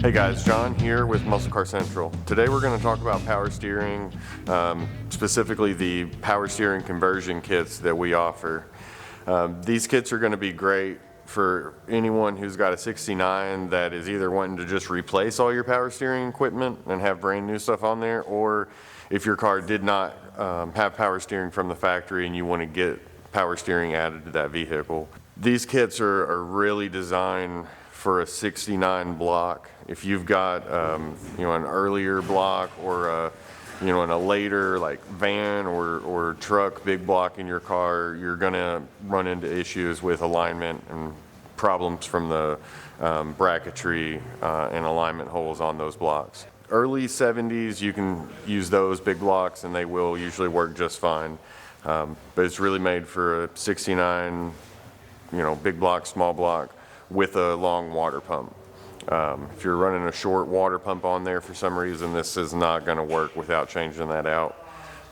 Hey guys, John here with Muscle Car Central. Today we're going to talk about power steering, specifically the power steering conversion kits that we offer. These kits are going to be great for anyone who's got a 69 that is either wanting to just replace all your power steering equipment and have brand new stuff on there, or if your car did not have power steering from the factory and you want to get power steering added to that vehicle. These kits are really designed for a 69 block. If you've got an earlier block or in a later like van or truck big block in your car, you're gonna run into issues with alignment and problems from the bracketry and alignment holes on those blocks. Early 70s, you can use those big blocks and they will usually work just fine. But it's really made for a 69, big block, small block with a long water pump. If you're running a short water pump on there for some reason, this is not going to work without changing that out.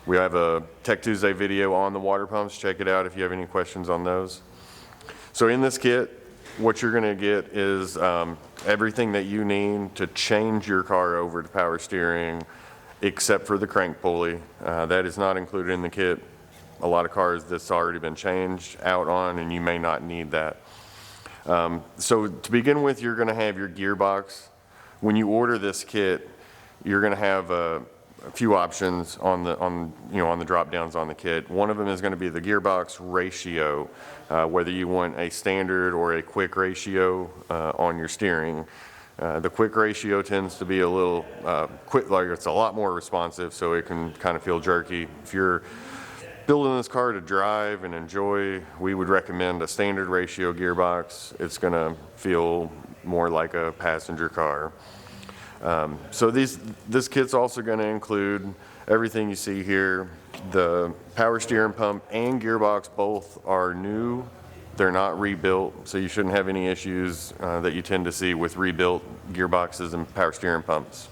We have a Tech Tuesday video on the water pumps. Check it out if you have any questions on those. So in this kit, what you're going to get is everything that you need to change your car over to power steering, except for the crank pulley. That is not included in the kit. A lot of cars that's already been changed out on, and you may not need that. So to begin with, you're going to have your gearbox. When you order this kit, you're going to have a few options on the drop downs on the kit. One of them is going to be the gearbox ratio, whether you want a standard or a quick ratio on your steering. The quick ratio tends to be a little quick, like it's a lot more responsive, so it can kind of feel jerky. If you're building this car to drive and enjoy, we would recommend a standard ratio gearbox. It's going to feel more like a passenger car. So this kit's also going to include everything you see here. The power steering pump and gearbox both are new. They're not rebuilt, so you shouldn't have any issues that you tend to see with rebuilt gearboxes and power steering pumps.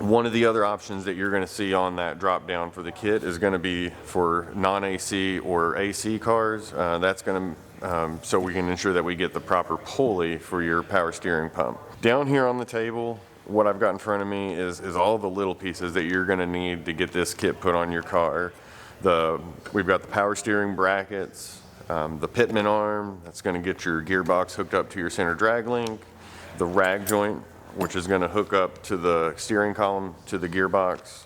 One of the other options that you're going to see on that drop down for the kit is going to be for non-AC or AC cars. That's going to, so we can ensure that we get the proper pulley for your power steering pump. Down here on the table, what I've got in front of me is all the little pieces that you're going to need to get this kit put on your car. We've got the power steering brackets, the pitment arm, that's going to get your gearbox hooked up to your center drag link, the rag joint, which is going to hook up to the steering column to the gearbox.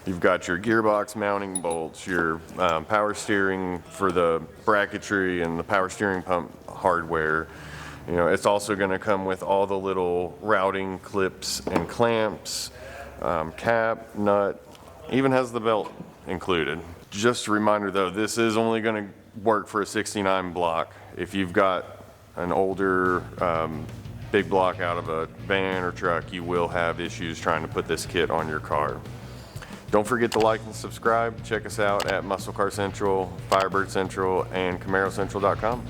You've got your gearbox mounting bolts, your power steering for the bracketry and the power steering pump hardware. It's also going to come with all the little routing clips and clamps, cap, nut, even has the belt included. Just a reminder though, this is only going to work for a 69 block. If you've got an older big block out of a van or truck, you will have issues trying to put this kit on your car. Don't forget to like and subscribe. Check us out at Muscle Car Central, Firebird Central, and CamaroCentral.com.